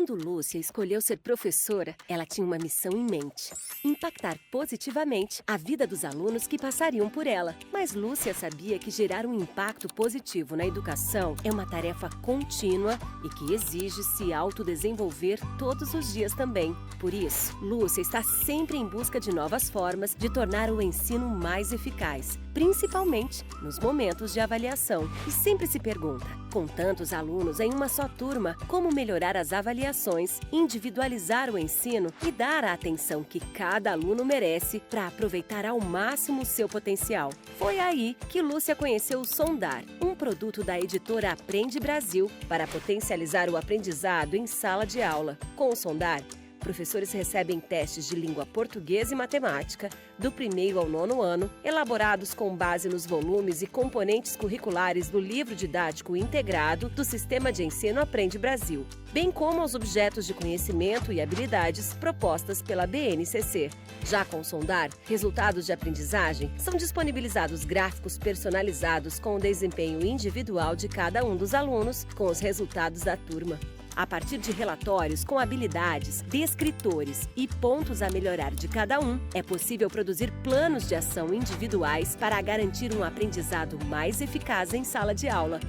Quando Lúcia escolheu ser professora, ela tinha uma missão em mente: impactar positivamente a vida dos alunos que passariam por ela. Mas Lúcia sabia que gerar um impacto positivo na educação é uma tarefa contínua e que exige se autodesenvolver todos os dias também. Por isso, Lúcia está sempre em busca de novas formas de tornar o ensino mais eficaz, principalmente nos momentos de avaliação. E sempre se pergunta, com tantos alunos em uma só turma, como melhorar as avaliações, individualizar o ensino e dar a atenção que cada aluno merece para aproveitar ao máximo o seu potencial. Foi aí que Lúcia conheceu o Sondar, um produto da editora Aprende Brasil para potencializar o aprendizado em sala de aula. Com o Sondar, professores recebem testes de língua portuguesa e matemática, do 1º ao 9º ano, elaborados com base nos volumes e componentes curriculares do livro didático integrado do Sistema de Ensino Aprende Brasil, bem como aos objetos de conhecimento e habilidades propostas pela BNCC. Já com o Sondar, resultados de aprendizagem, são disponibilizados gráficos personalizados com o desempenho individual de cada um dos alunos, com os resultados da turma. A partir de relatórios com habilidades, descritores e pontos a melhorar de cada um, é possível produzir planos de ação individuais para garantir um aprendizado mais eficaz em sala de aula.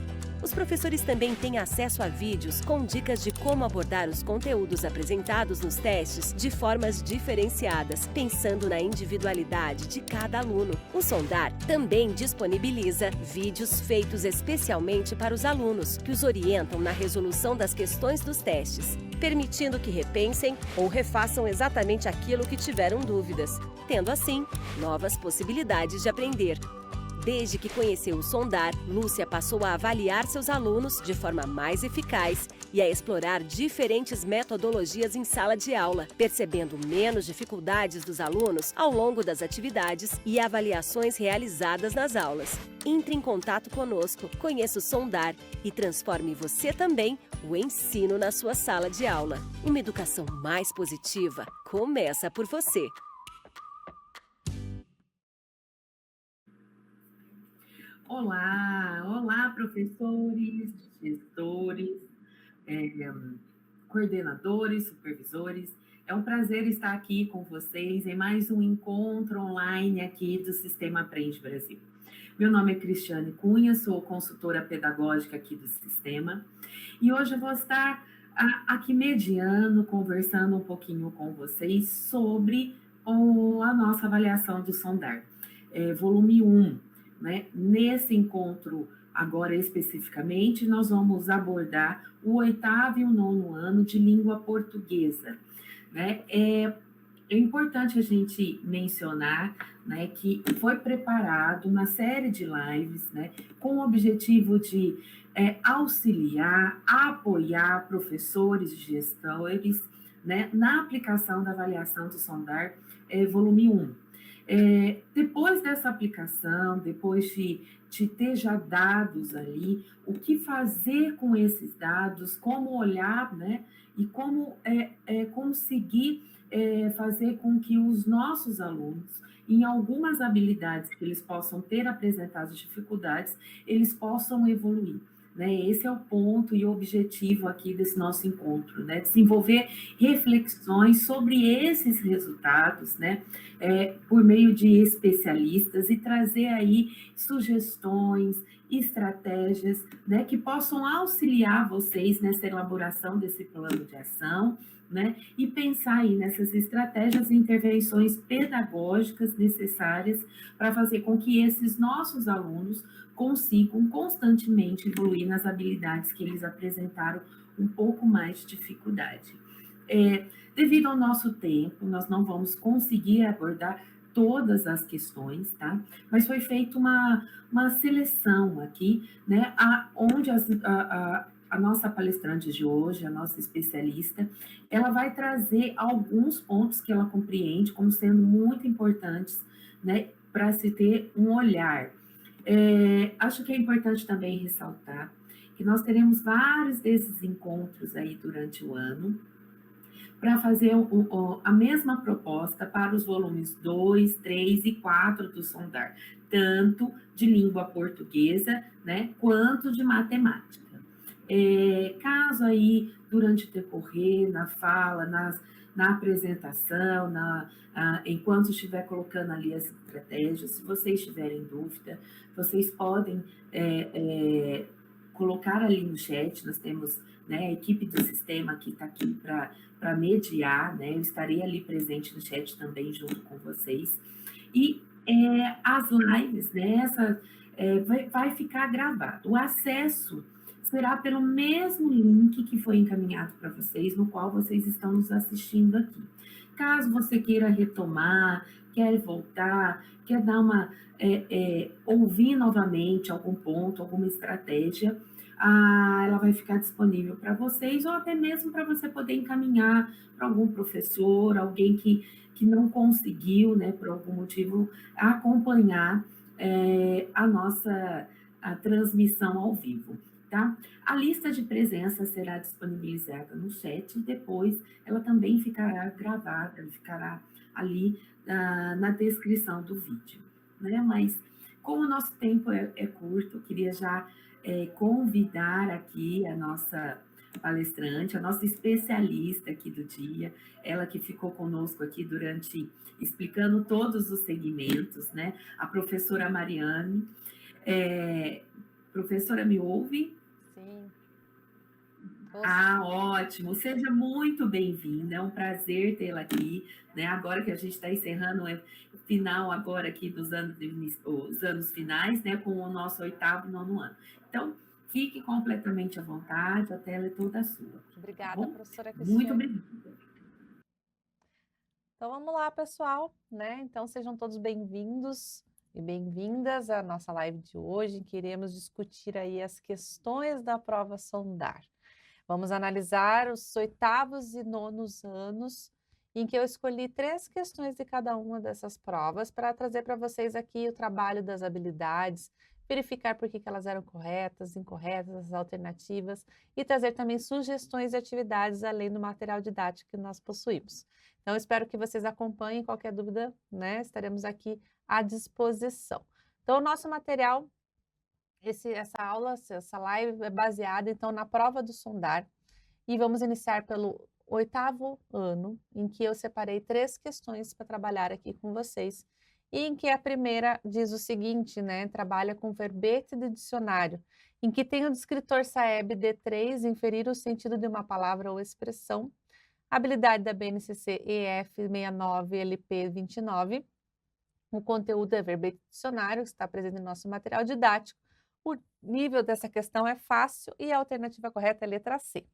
Os professores também têm acesso a vídeos com dicas de como abordar os conteúdos apresentados nos testes de formas diferenciadas, pensando na individualidade de cada aluno. O Sondar também disponibiliza vídeos feitos especialmente para os alunos, que os orientam na resolução das questões dos testes, permitindo que repensem ou refaçam exatamente aquilo que tiveram dúvidas, tendo assim novas possibilidades de aprender. Desde que conheceu o Sondar, Lúcia passou a avaliar seus alunos de forma mais eficaz e a explorar diferentes metodologias em sala de aula, percebendo menos dificuldades dos alunos ao longo das atividades e avaliações realizadas nas aulas. Entre em contato conosco, conheça o Sondar e transforme você também o ensino na sua sala de aula. Uma educação mais positiva começa por você. Olá, professores, gestores, coordenadores, supervisores. É um prazer estar aqui com vocês em mais um encontro online aqui do Sistema Aprende Brasil. Meu nome é Cristiane Cunha, sou consultora pedagógica aqui do Sistema e hoje eu vou estar aqui mediando, conversando um pouquinho com vocês sobre a nossa avaliação do Sondar, volume 1. Né? Nesse encontro, agora especificamente, nós vamos abordar o 8º e o 9º ano de língua portuguesa. Né? É importante a gente mencionar, né, que foi preparado uma série de lives, né, com o objetivo de auxiliar, apoiar professores e gestores, né, na aplicação da avaliação do Sondar volume 1. Depois dessa aplicação, depois de ter já dados ali, o que fazer com esses dados, como olhar, né, e como conseguir fazer com que os nossos alunos, em algumas habilidades que eles possam ter apresentado dificuldades, eles possam evoluir. Né? Esse é o ponto e o objetivo aqui desse nosso encontro, né? Desenvolver reflexões sobre esses resultados, né? Por meio de especialistas e trazer aí sugestões, estratégias, né? Que possam auxiliar vocês nessa elaboração desse plano de ação, né? E pensar aí nessas estratégias e intervenções pedagógicas necessárias para fazer com que esses nossos alunos consigam constantemente evoluir nas habilidades que eles apresentaram um pouco mais de dificuldade. Devido ao nosso tempo, nós não vamos conseguir abordar todas as questões, tá? Mas foi feita uma seleção aqui, né? Onde a nossa palestrante de hoje, a nossa especialista, ela vai trazer alguns pontos que ela compreende como sendo muito importantes, né? Para se ter um olhar. Acho que é importante também ressaltar que nós teremos vários desses encontros aí durante o ano, para fazer a mesma proposta para os volumes 2, 3 e 4 do Sondar, tanto de língua portuguesa, né, quanto de matemática. Caso aí, durante o decorrer, na fala, na apresentação, enquanto estiver colocando ali as estratégias, se vocês tiverem dúvida, vocês podem colocar ali no chat. Nós temos, né, a equipe do sistema que está aqui para mediar, né? Eu estarei ali presente no chat também junto com vocês. E as lives, né, vai ficar gravado. O acesso será pelo mesmo link que foi encaminhado para vocês, no qual vocês estão nos assistindo aqui. Caso você queira retomar, quer voltar, quer dar ouvir novamente algum ponto, alguma estratégia, ela vai ficar disponível para vocês, ou até mesmo para você poder encaminhar para algum professor, alguém que não conseguiu, né, por algum motivo, acompanhar a transmissão ao vivo. Tá? A lista de presença será disponibilizada no chat e depois ela também ficará gravada, ficará ali na descrição do vídeo. Né? Mas como o nosso tempo é curto, eu queria já convidar aqui a nossa palestrante, a nossa especialista aqui do dia, ela que ficou conosco aqui explicando todos os segmentos, né? A professora Mariane. Professora, me ouve? Sim. Ótimo. Seja muito bem-vinda. É um prazer tê-la aqui, né? Agora que a gente está encerrando o final agora aqui os anos finais, né? Com o nosso 8º e 9º ano. Então, fique completamente à vontade, a tela é toda sua. Obrigada, tá, professora Cristiane. Muito obrigada. Então, vamos lá, pessoal, né? Então, sejam todos bem-vindos e bem-vindas à nossa live de hoje, em que iremos discutir aí as questões da prova Sondar. Vamos analisar os 8º e 9º anos, em que eu escolhi 3 questões de cada uma dessas provas para trazer para vocês aqui o trabalho das habilidades, verificar por que elas eram corretas, incorretas, as alternativas, e trazer também sugestões de atividades além do material didático que nós possuímos. Então, espero que vocês acompanhem. Qualquer dúvida, né, estaremos aqui à disposição. Então, o nosso material, essa live é baseada, então, na prova do Sondar, e vamos iniciar pelo 8º ano, em que eu separei 3 questões para trabalhar aqui com vocês, e em que a primeira diz o seguinte, né, trabalha com verbete de dicionário, em que tem o descritor SAEB D3, inferir o sentido de uma palavra ou expressão, habilidade da BNCC EF 69 LP 29, o conteúdo é verbete de dicionário, que está presente no nosso material didático. O nível dessa questão é fácil e a alternativa correta é a letra C.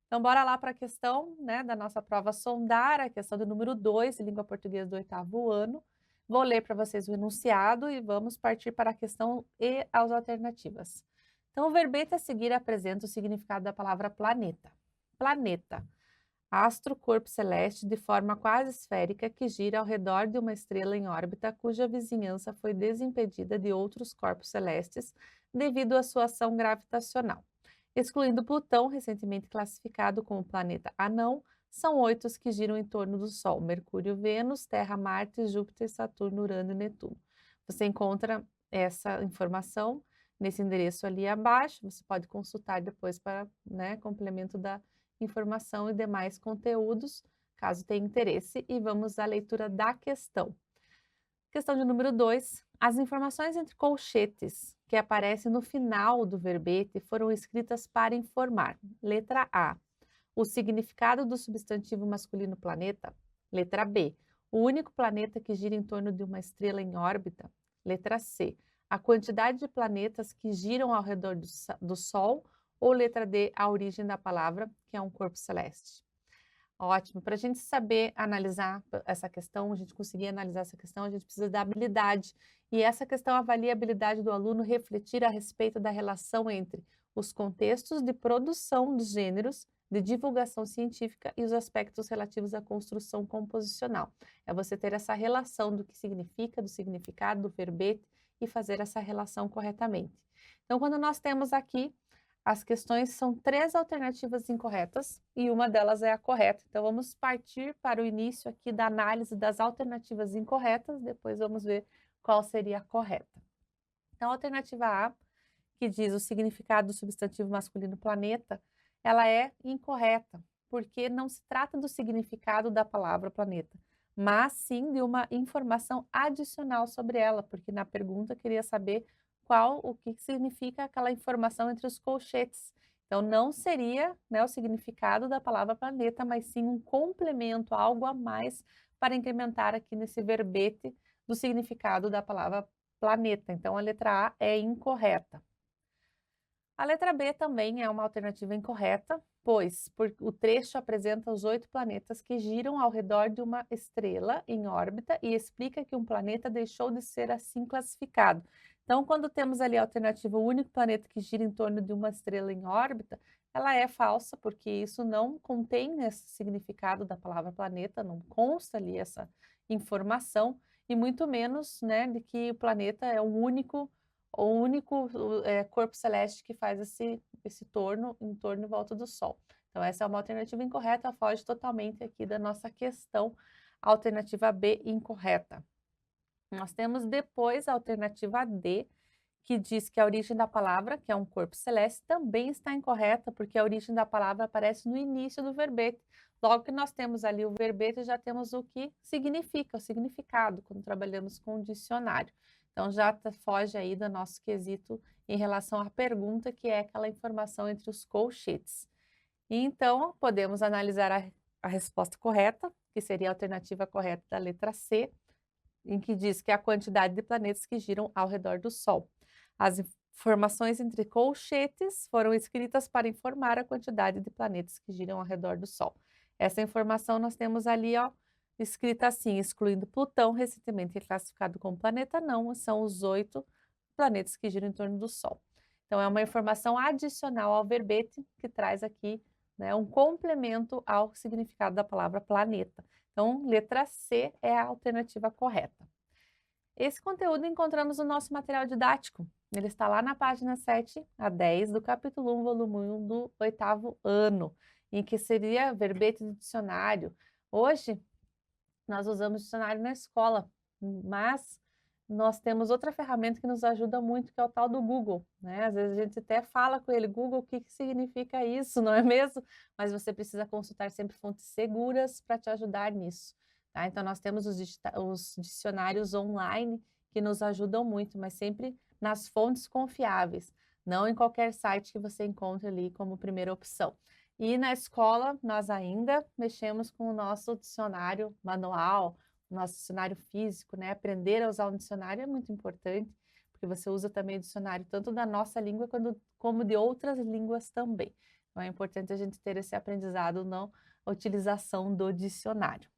Então, bora lá para a questão, né, da nossa prova Sondar, a questão do número 2, língua portuguesa do 8º ano. Vou ler para vocês o enunciado e vamos partir para a questão e as alternativas. Então, o verbete a seguir apresenta o significado da palavra planeta. Planeta, astro, corpo celeste de forma quase esférica que gira ao redor de uma estrela em órbita cuja vizinhança foi desimpedida de outros corpos celestes devido à sua ação gravitacional. Excluindo Plutão, recentemente classificado como planeta anão, são 8 os que giram em torno do Sol: Mercúrio, Vênus, Terra, Marte, Júpiter, Saturno, Urano e Netuno. Você encontra essa informação nesse endereço ali abaixo, você pode consultar depois para, né, complemento da informação e demais conteúdos, caso tenha interesse, e vamos à leitura da questão. Questão de número 2. As informações entre colchetes que aparecem no final do verbete foram escritas para informar. Letra A. O significado do substantivo masculino planeta. Letra B. O único planeta que gira em torno de uma estrela em órbita. Letra C. A quantidade de planetas que giram ao redor do Sol. Ou letra D. A origem da palavra, que é um corpo celeste. Ótimo. Para a gente saber analisar essa questão, a gente conseguir analisar essa questão, a gente precisa da habilidade. E essa questão avalia a habilidade do aluno refletir a respeito da relação entre os contextos de produção dos gêneros, de divulgação científica e os aspectos relativos à construção composicional. É você ter essa relação do que significa, do significado, do verbete e fazer essa relação corretamente. Então, quando nós temos aqui as questões, são 3 alternativas incorretas e uma delas é a correta. Então, vamos partir para o início aqui da análise das alternativas incorretas, depois vamos ver qual seria a correta. Então, a alternativa A, que diz o significado do substantivo masculino planeta, ela é incorreta, porque não se trata do significado da palavra planeta, mas sim de uma informação adicional sobre ela, porque na pergunta queria saber o que significa aquela informação entre os colchetes. Então, não seria, né, o significado da palavra planeta, mas sim um complemento, algo a mais para incrementar aqui nesse verbete do significado da palavra planeta. Então, a letra A é incorreta. A letra B também é uma alternativa incorreta, pois o trecho apresenta os 8 planetas que giram ao redor de uma estrela em órbita e explica que um planeta deixou de ser assim classificado. Então, quando temos ali a alternativa o único planeta que gira em torno de uma estrela em órbita, ela é falsa, porque isso não contém esse significado da palavra planeta, não consta ali essa informação, e muito menos, né, de que o planeta é o único corpo celeste que faz esse torno em torno e volta do Sol. Então, essa é uma alternativa incorreta, foge totalmente aqui da nossa questão, alternativa B incorreta. Nós temos depois a alternativa D, que diz que a origem da palavra, que é um corpo celeste, também está incorreta, porque a origem da palavra aparece no início do verbete. Logo que nós temos ali o verbete, já temos o que significa, o significado, quando trabalhamos com o dicionário. Então, já foge aí do nosso quesito em relação à pergunta, que é aquela informação entre os colchetes. E então, podemos analisar a resposta correta, que seria a alternativa correta da letra C, em que diz que é a quantidade de planetas que giram ao redor do Sol. As informações entre colchetes foram escritas para informar a quantidade de planetas que giram ao redor do Sol. Essa informação nós temos ali, ó, escrita assim, excluindo Plutão, recentemente classificado como planeta não, são os 8 planetas que giram em torno do Sol. Então, é uma informação adicional ao verbete que traz aqui, né, um complemento ao significado da palavra planeta. Então, letra C é a alternativa correta. Esse conteúdo encontramos no nosso material didático. Ele está lá na página 7 a 10 do capítulo 1, volume 1 do 8º ano, em que seria verbete do dicionário. Hoje, nós usamos dicionário na escola, mas nós temos outra ferramenta que nos ajuda muito, que é o tal do Google, né? Às vezes a gente até fala com ele, Google, o que significa isso, não é mesmo? Mas você precisa consultar sempre fontes seguras para te ajudar nisso, tá? Então, nós temos os dicionários online que nos ajudam muito, mas sempre nas fontes confiáveis, não em qualquer site que você encontre ali como primeira opção. E na escola, nós ainda mexemos com o nosso dicionário manual, nosso dicionário físico, né? Aprender a usar um dicionário é muito importante, porque você usa também o dicionário tanto da nossa língua como de outras línguas também. Então é importante a gente ter esse aprendizado na utilização do dicionário.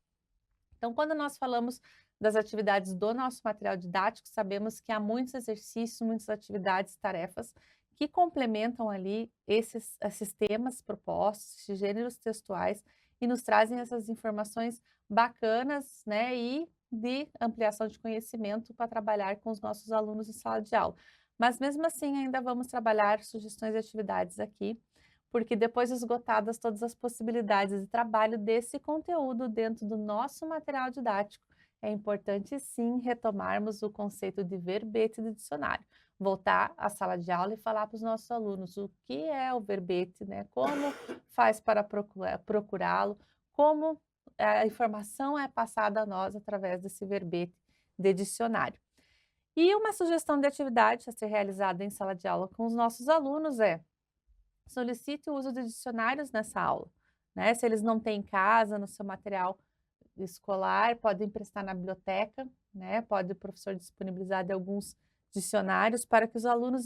Então, quando nós falamos das atividades do nosso material didático, sabemos que há muitos exercícios, muitas atividades, tarefas que complementam ali esses temas propostos, esses gêneros textuais, e nos trazem essas informações bacanas, né, e de ampliação de conhecimento para trabalhar com os nossos alunos em sala de aula. Mas mesmo assim, ainda vamos trabalhar sugestões de atividades aqui, porque depois de esgotadas todas as possibilidades de trabalho desse conteúdo dentro do nosso material didático, é importante sim retomarmos o conceito de verbete de dicionário, voltar à sala de aula e falar para os nossos alunos o que é o verbete, né? Como faz para procurá-lo, como a informação é passada a nós através desse verbete de dicionário. E uma sugestão de atividade a ser realizada em sala de aula com os nossos alunos é: solicite o uso de dicionários nessa aula, né? Se eles não têm em casa, no seu material escolar, pode emprestar na biblioteca, né? Pode o professor disponibilizar de alguns dicionários para que os alunos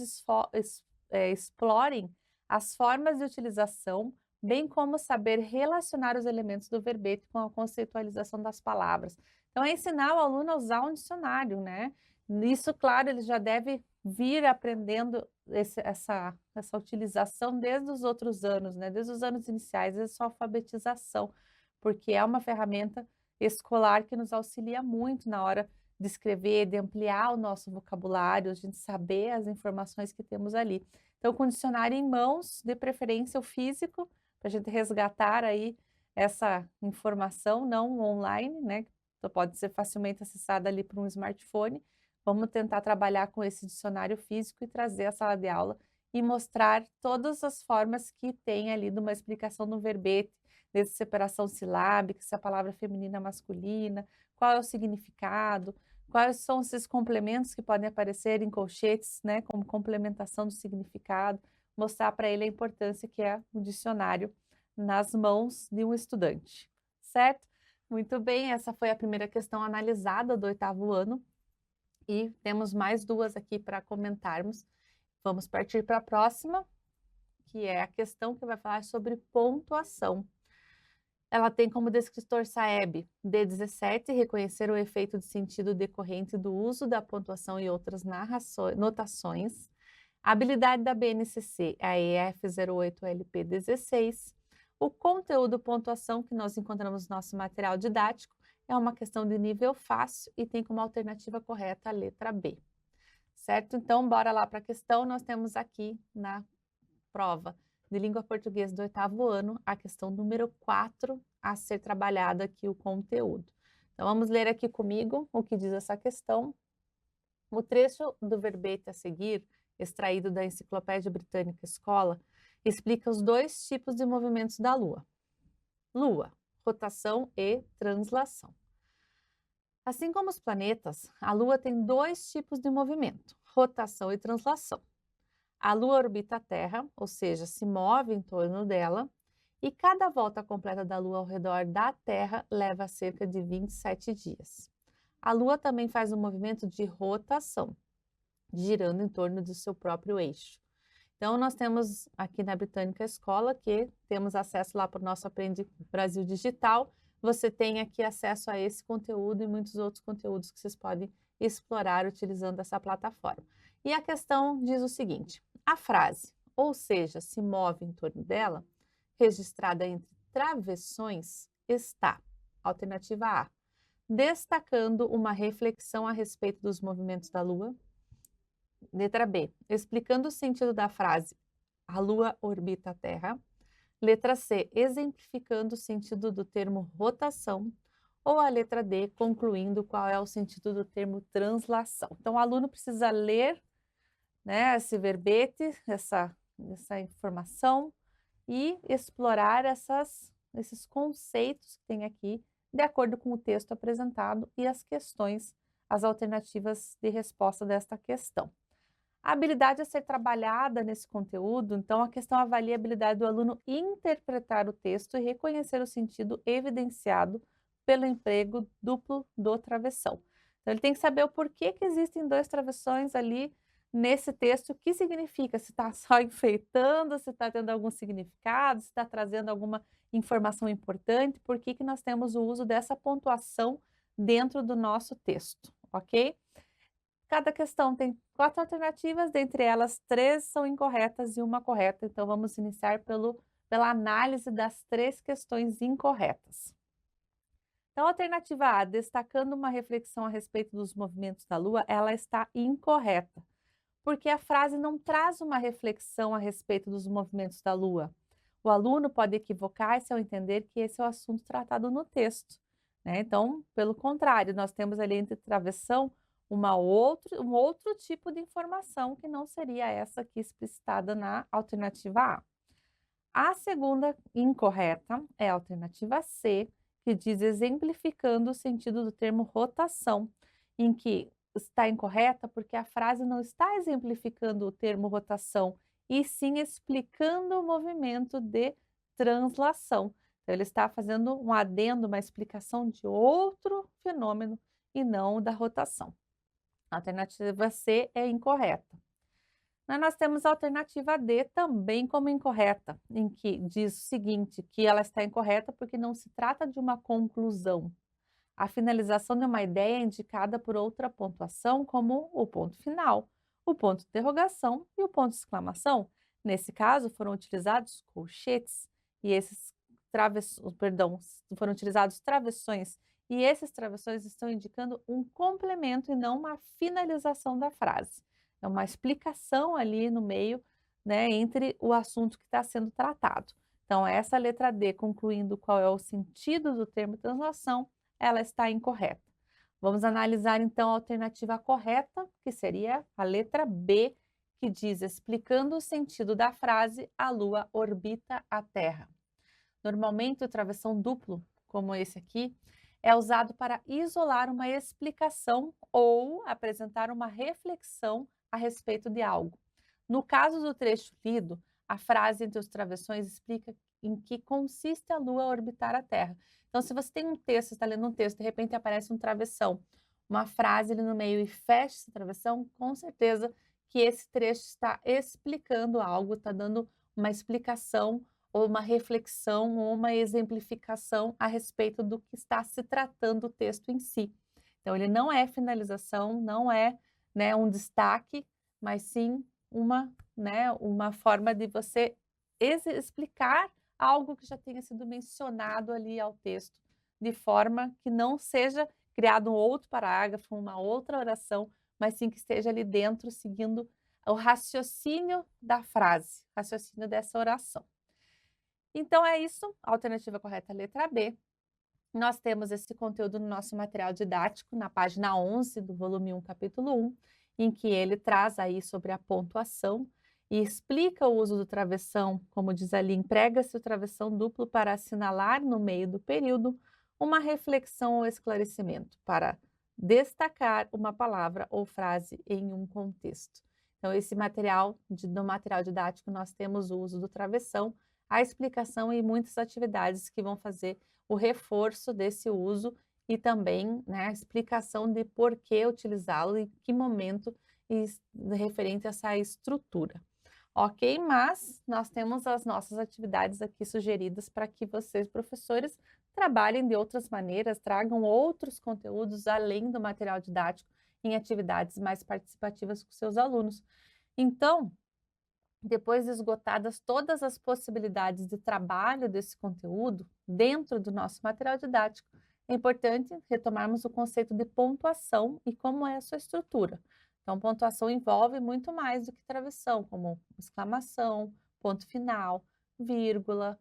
explorem as formas de utilização, bem como saber relacionar os elementos do verbete com a conceitualização das palavras. Então, é ensinar o aluno a usar um dicionário, né? Isso, claro, ele já deve vir aprendendo essa utilização desde os outros anos, né? Desde os anos iniciais, desde a sua alfabetização, porque é uma ferramenta escolar que nos auxilia muito na hora de escrever, de ampliar o nosso vocabulário, a gente saber as informações que temos ali. Então, com o dicionário em mãos, de preferência o físico, para a gente resgatar aí essa informação, não online, né? Então, pode ser facilmente acessada ali por um smartphone. Vamos tentar trabalhar com esse dicionário físico e trazer à sala de aula e mostrar todas as formas que tem ali de uma explicação no verbete, dessa separação silábica, se a palavra é feminina ou masculina, qual é o significado, quais são esses complementos que podem aparecer em colchetes, né, como complementação do significado, mostrar para ele a importância que é o dicionário nas mãos de um estudante, certo? Muito bem, essa foi a primeira questão analisada do 8º ano e temos mais 2 aqui para comentarmos. Vamos partir para a próxima, que é a questão que vai falar sobre pontuação. Ela tem como descritor Saeb, D17, reconhecer o efeito de sentido decorrente do uso da pontuação e outras notações. A habilidade da BNCC, a EF08LP16. O conteúdo pontuação que nós encontramos no nosso material didático é uma questão de nível fácil e tem como alternativa correta a letra B. Certo? Então, bora lá para a questão. Nós temos aqui na prova de língua portuguesa do 8º ano a questão número 4 a ser trabalhada aqui o conteúdo. Então, vamos ler aqui comigo o que diz essa questão. O trecho do verbete a seguir, extraído da Enciclopédia Britânica Escola, explica os 2 tipos de movimentos da Lua. Lua, rotação e translação. Assim como os planetas, a Lua tem 2 tipos de movimento, rotação e translação. A Lua orbita a Terra, ou seja, se move em torno dela, e cada volta completa da Lua ao redor da Terra leva cerca de 27 dias. A Lua também faz um movimento de rotação, girando em torno do seu próprio eixo. Então, nós temos aqui na Britânica Escola, que temos acesso lá para o nosso Aprende Brasil Digital. Você tem aqui acesso a esse conteúdo e muitos outros conteúdos que vocês podem explorar utilizando essa plataforma. E a questão diz o seguinte: a frase, ou seja, se move em torno dela, registrada entre travessões, está, alternativa A, destacando uma reflexão a respeito dos movimentos da Lua. Letra B, explicando o sentido da frase, a Lua orbita a Terra. Letra C, exemplificando o sentido do termo rotação. Ou a letra D, concluindo qual é o sentido do termo translação. Então, o aluno precisa ler, né, esse verbete, essa informação e explorar esses conceitos que tem aqui, de acordo com o texto apresentado e as questões, as alternativas de resposta desta questão. A habilidade a ser trabalhada nesse conteúdo, então a questão avalia a habilidade do aluno interpretar o texto e reconhecer o sentido evidenciado pelo emprego duplo do travessão. Então ele tem que saber o porquê que existem 2 travessões ali nesse texto, o que significa, se está só enfeitando, se está tendo algum significado, se está trazendo alguma informação importante, por que nós temos o uso dessa pontuação dentro do nosso texto, ok? Cada questão tem 4 alternativas, dentre elas 3 são incorretas e uma correta. Então, vamos iniciar pela análise das 3 questões incorretas. Então, a alternativa A, destacando uma reflexão a respeito dos movimentos da Lua, ela está incorreta, porque a frase não traz uma reflexão a respeito dos movimentos da Lua. O aluno pode equivocar-se ao entender que esse é o assunto tratado no texto, né? Então, pelo contrário, nós temos ali entre travessão um outro tipo de informação que não seria essa aqui explicitada na alternativa A. A segunda incorreta é a alternativa C, que diz exemplificando o sentido do termo rotação, em que está incorreta porque a frase não está exemplificando o termo rotação, e sim explicando o movimento de translação. Então, ele está fazendo um adendo, uma explicação de outro fenômeno e não o da rotação. A alternativa C é incorreta. Nós temos a alternativa D também como incorreta, em que diz o seguinte, que ela está incorreta porque não se trata de uma conclusão. A finalização de uma ideia é indicada por outra pontuação, como o ponto final, o ponto de interrogação e o ponto de exclamação. Nesse caso, foram utilizados colchetes e foram utilizados travessões. E esses travessões estão indicando um complemento e não uma finalização da frase. É uma explicação ali no meio, né, entre o assunto que está sendo tratado. Então, essa letra D, concluindo qual é o sentido do termo translação, ela está incorreta. Vamos analisar, então, a alternativa correta, que seria a letra B, que diz, explicando o sentido da frase, a Lua orbita a Terra. Normalmente, o travessão duplo, como esse aqui, é usado para isolar uma explicação ou apresentar uma reflexão a respeito de algo. No caso do trecho lido, a frase entre os travessões explica em que consiste a Lua orbitar a Terra. Então, se você tem um texto, está lendo um texto, de repente aparece um travessão, uma frase ali no meio e fecha esse travessão, com certeza que esse trecho está explicando algo, está dando uma explicação ou uma reflexão ou uma exemplificação a respeito do que está se tratando o texto em si. Então, ele não é finalização, não é, né, um destaque, mas sim uma, né, uma forma de você explicar algo que já tenha sido mencionado ali ao texto, de forma que não seja criado um outro parágrafo, uma outra oração, mas sim que esteja ali dentro, seguindo o raciocínio da frase, raciocínio dessa oração. Então é isso, a alternativa correta é a letra B. Nós temos esse conteúdo no nosso material didático, na página 11 do volume 1, capítulo 1, em que ele traz aí sobre a pontuação e explica o uso do travessão, como diz ali, emprega-se o travessão duplo para assinalar no meio do período uma reflexão ou esclarecimento, para destacar uma palavra ou frase em um contexto. Então, esse material, no material didático, nós temos o uso do travessão, a explicação e muitas atividades que vão fazer o reforço desse uso e também, né, a explicação de por que utilizá-lo e que momento referente a essa estrutura. Ok? Mas nós temos as nossas atividades aqui sugeridas para que vocês, professores, trabalhem de outras maneiras, tragam outros conteúdos além do material didático em atividades mais participativas com seus alunos. Então, depois de esgotadas todas as possibilidades de trabalho desse conteúdo dentro do nosso material didático, é importante retomarmos o conceito de pontuação e como é a sua estrutura. Então, pontuação envolve muito mais do que travessão, como exclamação, ponto final, vírgula,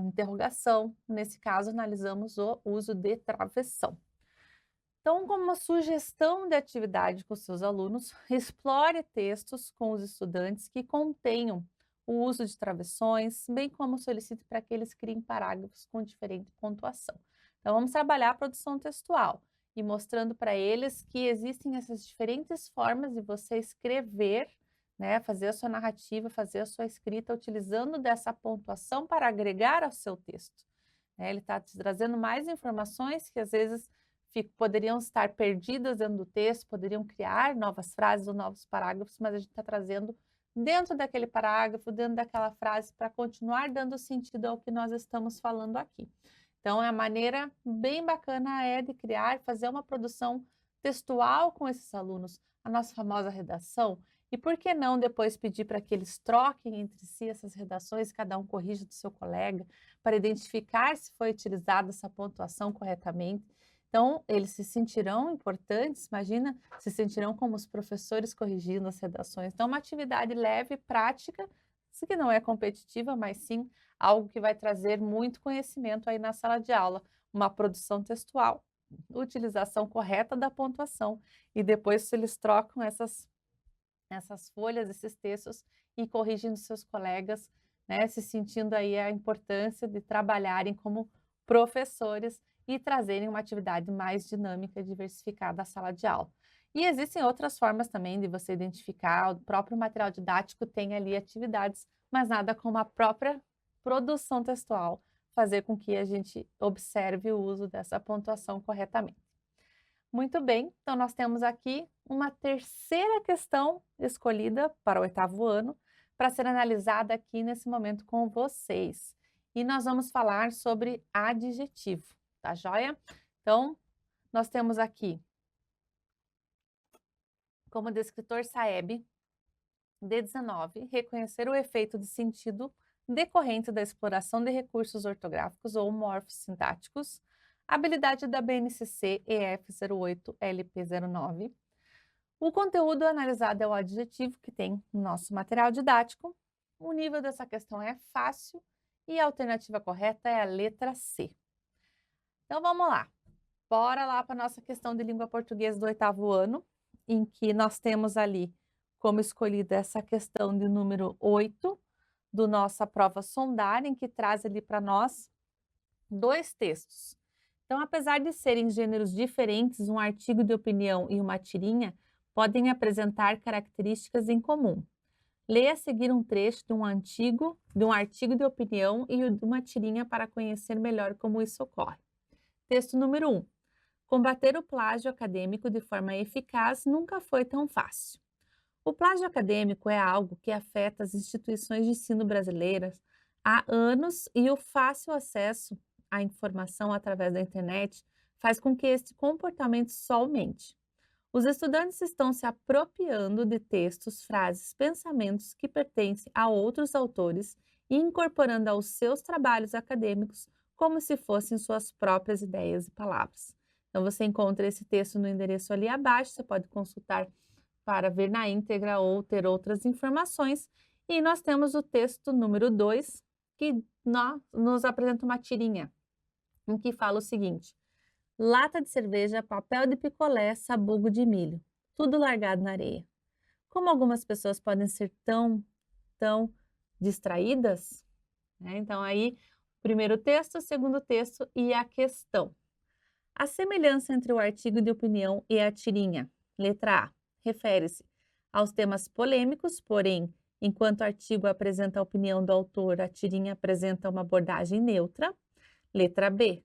interrogação. Nesse caso, analisamos o uso de travessão. Então, como uma sugestão de atividade com seus alunos, explore textos com os estudantes que contenham o uso de travessões, bem como solicite para que eles criem parágrafos com diferente pontuação. Então, vamos trabalhar a produção textual e mostrando para eles que existem essas diferentes formas de você escrever, né, fazer a sua narrativa, fazer a sua escrita, utilizando dessa pontuação para agregar ao seu texto. Ele está trazendo mais informações que às vezes poderiam estar perdidas dentro do texto, poderiam criar novas frases ou novos parágrafos, mas a gente está trazendo dentro daquele parágrafo, dentro daquela frase, para continuar dando sentido ao que nós estamos falando aqui. Então, a maneira bem bacana é de criar, fazer uma produção textual com esses alunos, a nossa famosa redação, e por que não depois pedir para que eles troquem entre si essas redações, cada um corrija do seu colega, para identificar se foi utilizada essa pontuação corretamente. Então, eles se sentirão importantes, imagina, se sentirão como os professores corrigindo as redações. Então, uma atividade leve, prática, isso que não é competitiva, mas sim algo que vai trazer muito conhecimento aí na sala de aula. Uma produção textual, utilização correta da pontuação e depois eles trocam essas folhas, esses textos e corrigindo seus colegas, né, se sentindo aí a importância de trabalharem como professores e trazerem uma atividade mais dinâmica e diversificada à sala de aula. E existem outras formas também de você identificar, o próprio material didático tem ali atividades, mas nada como a própria produção textual fazer com que a gente observe o uso dessa pontuação corretamente. Muito bem, então nós temos aqui uma terceira questão escolhida para o 8º ano, para ser analisada aqui nesse momento com vocês. E nós vamos falar sobre adjetivo, tá joia? Então, nós temos aqui, como descritor Saeb, D19, reconhecer o efeito de sentido decorrente da exploração de recursos ortográficos ou morfossintáticos, habilidade da BNCC EF08 LP09. O conteúdo analisado é o adjetivo que tem no nosso material didático. O nível dessa questão é fácil e a alternativa correta é a letra C. Então vamos lá. Bora lá para a nossa questão de língua portuguesa do 8º ano, em que nós temos ali como escolhida essa questão de número 8 do nossa prova Sondar, em que traz ali para nós 2 textos. Então, apesar de serem gêneros diferentes, um artigo de opinião e uma tirinha podem apresentar características em comum. Leia a seguir um trecho de um artigo de opinião e de uma tirinha para conhecer melhor como isso ocorre. Texto número 1. Combater o plágio acadêmico de forma eficaz nunca foi tão fácil. O plágio acadêmico é algo que afeta as instituições de ensino brasileiras há anos e o fácil acesso à informação através da internet faz com que este comportamento só aumente. Os estudantes estão se apropriando de textos, frases, pensamentos que pertencem a outros autores e incorporando aos seus trabalhos acadêmicos como se fossem suas próprias ideias e palavras. Então, você encontra esse texto no endereço ali abaixo, você pode consultar para ver na íntegra ou ter outras informações. E nós temos o texto número 2, que nos apresenta uma tirinha, em que fala o seguinte: lata de cerveja, papel de picolé, sabugo de milho, tudo largado na areia. Como algumas pessoas podem ser tão distraídas? Então, aí, primeiro texto, segundo texto e a questão. A semelhança entre o artigo de opinião e a tirinha. Letra A. Refere-se aos temas polêmicos, porém, enquanto o artigo apresenta a opinião do autor, a tirinha apresenta uma abordagem neutra. Letra B.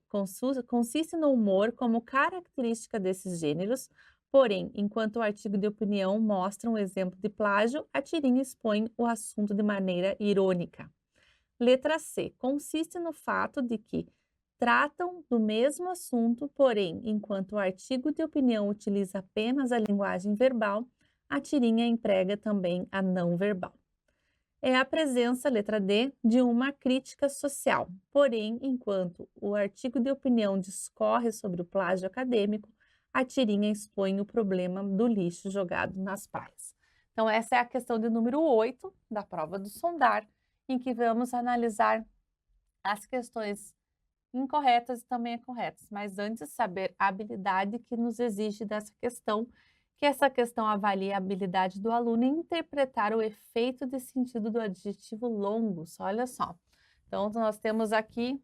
Consiste no humor como característica desses gêneros, porém, enquanto o artigo de opinião mostra um exemplo de plágio, a tirinha expõe o assunto de maneira irônica. Letra C. Consiste no fato de que tratam do mesmo assunto, porém, enquanto o artigo de opinião utiliza apenas a linguagem verbal, a tirinha emprega também a não verbal. É a presença, letra D, de uma crítica social. Porém, enquanto o artigo de opinião discorre sobre o plágio acadêmico, a tirinha expõe o problema do lixo jogado nas praias. Então, essa é a questão de número 8 da prova do Sondar, em que vamos analisar as questões incorretas e também corretas. Mas antes, saber a habilidade que nos exige dessa questão, que essa questão avalia a habilidade do aluno em interpretar o efeito de sentido do adjetivo longos. Olha só. Então, nós temos aqui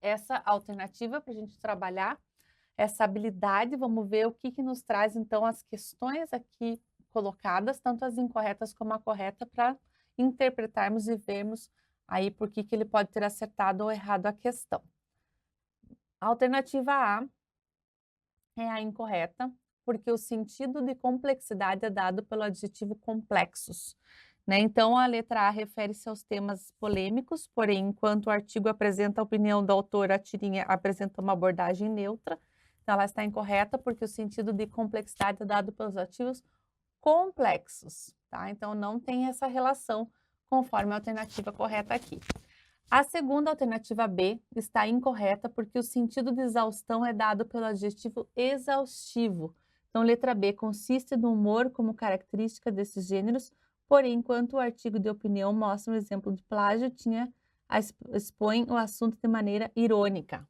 essa alternativa para a gente trabalhar essa habilidade. Vamos ver o que nos traz, então, as questões aqui colocadas, tanto as incorretas como a correta, para interpretarmos e vermos aí por que ele pode ter acertado ou errado a questão. A alternativa A é a incorreta, porque o sentido de complexidade é dado pelo adjetivo complexos. Então, a letra A refere-se aos temas polêmicos, porém, enquanto o artigo apresenta a opinião do autor, a tirinha apresenta uma abordagem neutra. Então, ela está incorreta porque o sentido de complexidade é dado pelos adjetivos complexos. Então, não tem essa relação conforme a alternativa correta aqui. A segunda alternativa B está incorreta porque o sentido de exaustão é dado pelo adjetivo exaustivo. Então, letra B consiste no humor como característica desses gêneros, porém, enquanto o artigo de opinião mostra um exemplo de plágio, expõe o assunto de maneira irônica.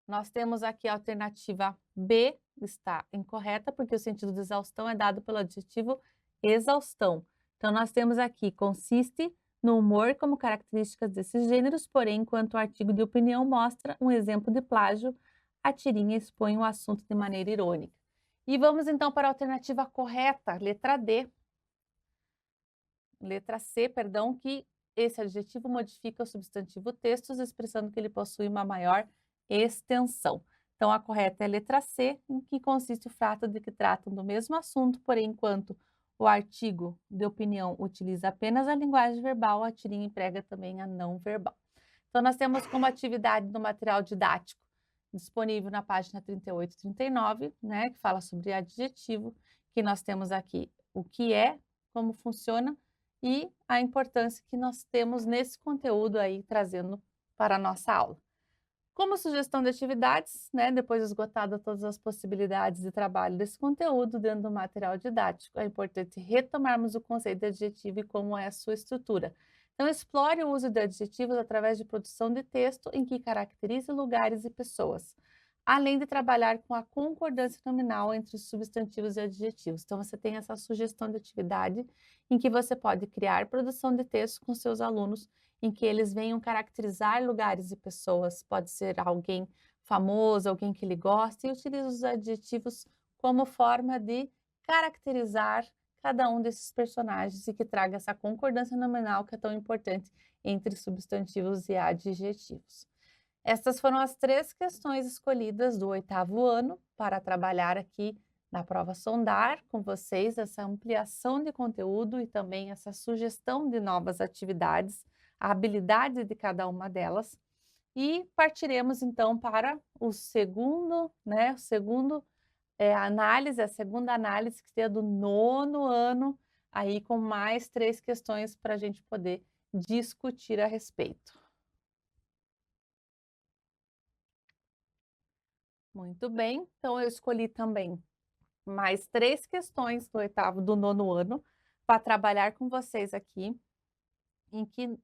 Nós temos aqui a alternativa B, está incorreta, porque o sentido de exaustão é dado pelo adjetivo exaustão. Então, nós temos aqui, consiste no humor como características desses gêneros, porém, enquanto o artigo de opinião mostra um exemplo de plágio, a tirinha expõe o assunto de maneira irônica. E vamos, então, para a alternativa correta, letra D. Letra C, perdão, que esse adjetivo modifica o substantivo textos, expressando que ele possui uma maior extensão. Então, a correta é a letra C, em que consiste o fato de que tratam do mesmo assunto, porém, enquanto o artigo de opinião utiliza apenas a linguagem verbal, a tirinha emprega também a não verbal. Então, nós temos como atividade do material didático disponível na página 38 e 39, que fala sobre adjetivo, que nós temos aqui o que é, como funciona e a importância que nós temos nesse conteúdo aí trazendo para a nossa aula. Como sugestão de atividades, depois de esgotada todas as possibilidades de trabalho desse conteúdo dentro do material didático, é importante retomarmos o conceito de adjetivo e como é a sua estrutura. Então, explore o uso de adjetivos através de produção de texto em que caracterize lugares e pessoas. além de trabalhar com a concordância nominal entre os substantivos e adjetivos. Então, você tem essa sugestão de atividade em que você pode criar produção de texto com seus alunos, em que eles venham caracterizar lugares e pessoas, pode ser alguém famoso, alguém que ele gosta, e utiliza os adjetivos como forma de caracterizar cada um desses personagens e que traga essa concordância nominal que é tão importante entre substantivos e adjetivos. Estas foram as 3 questões escolhidas do 8º ano para trabalhar aqui na prova Sondar com vocês, essa ampliação de conteúdo e também essa sugestão de novas atividades, a habilidade de cada uma delas. E partiremos então para o segundo, né, a segunda análise que seria do 9º ano, aí com mais 3 questões para a gente poder discutir a respeito. Muito bem, então eu escolhi também mais 3 questões do 8º do 9º ano para trabalhar com vocês aqui, em que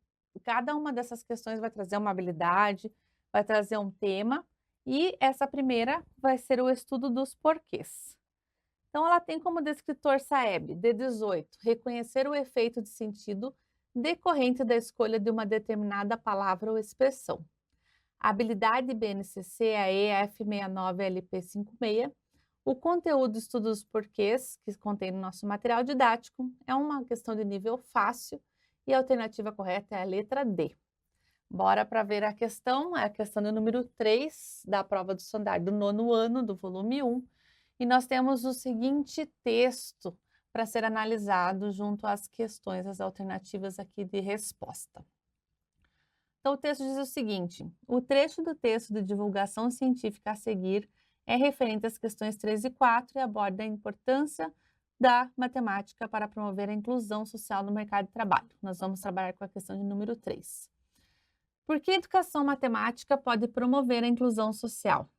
cada uma dessas questões vai trazer uma habilidade, vai trazer um tema, e essa primeira vai ser o estudo dos porquês. Então ela tem como descritor Saeb, de 18, reconhecer o efeito de sentido decorrente da escolha de uma determinada palavra ou expressão. A habilidade BNCC, a EF69LP56, o conteúdo estuda os porquês, que contém no nosso material didático, é uma questão de nível fácil e a alternativa correta é a letra D. Bora para ver a questão, é a questão do número 3 da prova do Sondar do 9º ano, do volume 1, e nós temos o seguinte texto para ser analisado junto às questões, as alternativas aqui de resposta. Então, o texto diz o seguinte: o trecho do texto de divulgação científica a seguir é referente às questões 3 e 4 e aborda a importância da matemática para promover a inclusão social no mercado de trabalho. Nós vamos trabalhar com a questão de número 3. Por que a educação matemática pode promover a inclusão social?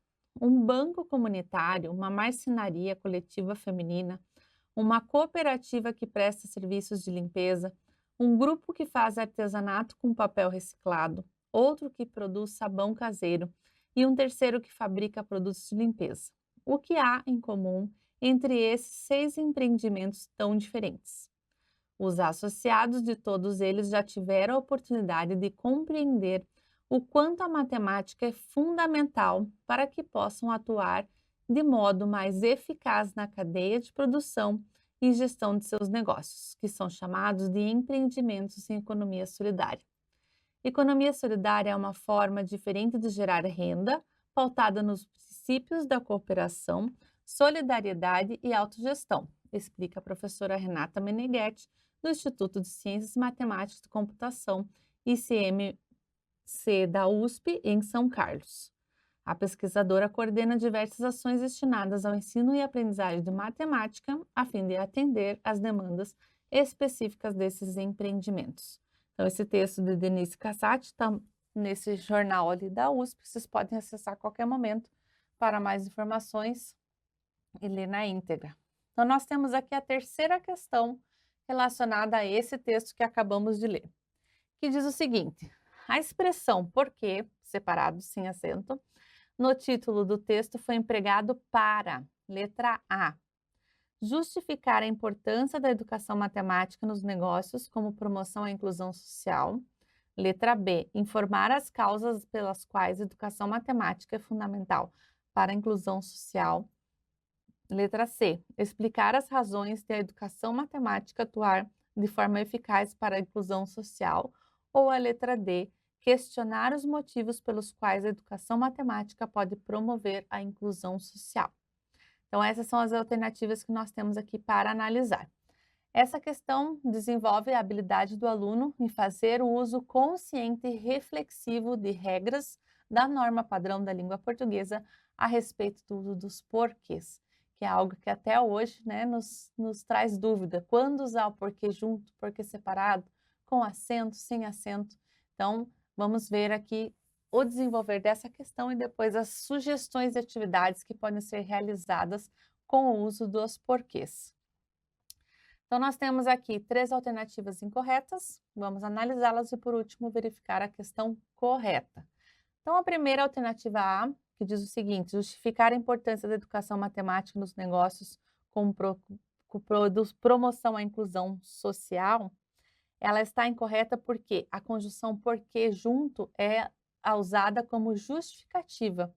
Um banco comunitário, uma marcenaria coletiva feminina, uma cooperativa que presta serviços de limpeza, um grupo que faz artesanato com papel reciclado, outro que produz sabão caseiro e um terceiro que fabrica produtos de limpeza. O que há em comum entre esses 6 empreendimentos tão diferentes? Os associados de todos eles já tiveram a oportunidade de compreender o quanto a matemática é fundamental para que possam atuar de modo mais eficaz na cadeia de produção e gestão de seus negócios, que são chamados de empreendimentos em economia solidária. Economia solidária é uma forma diferente de gerar renda, pautada nos princípios da cooperação, solidariedade e autogestão, explica a professora Renata Meneghetti, do Instituto de Ciências Matemáticas e Computação, ICMC da USP, em São Carlos. A pesquisadora coordena diversas ações destinadas ao ensino e aprendizagem de matemática, a fim de atender às demandas específicas desses empreendimentos. Então, esse texto de Denise Cassati está nesse jornal ali da USP, vocês podem acessar a qualquer momento para mais informações e ler na íntegra. Então, nós temos aqui a terceira questão relacionada a esse texto que acabamos de ler, que diz o seguinte: a expressão porquê, separado sem acento, no título do texto foi empregado para, letra A, justificar a importância da educação matemática nos negócios como promoção à inclusão social. Letra B, informar as causas pelas quais a educação matemática é fundamental para a inclusão social. Letra C, explicar as razões de a educação matemática atuar de forma eficaz para a inclusão social. Ou a letra D, questionar os motivos pelos quais a educação matemática pode promover a inclusão social. Então, essas são as alternativas que nós temos aqui para analisar. Essa questão desenvolve a habilidade do aluno em fazer o uso consciente e reflexivo de regras da norma padrão da língua portuguesa a respeito do uso dos porquês, que é algo que até hoje, né, nos traz dúvida. Quando usar o porquê junto, porquê separado, com acento, sem acento? Então, vamos ver aqui o desenvolver dessa questão e depois as sugestões de atividades que podem ser realizadas com o uso dos porquês. Então, nós temos aqui 3 alternativas incorretas, vamos analisá-las e, por último, verificar a questão correta. Então, a primeira alternativa A que diz o seguinte: justificar a importância da educação matemática nos negócios como promoção à inclusão social, ela está incorreta porque a conjunção porque junto é usada como justificativa,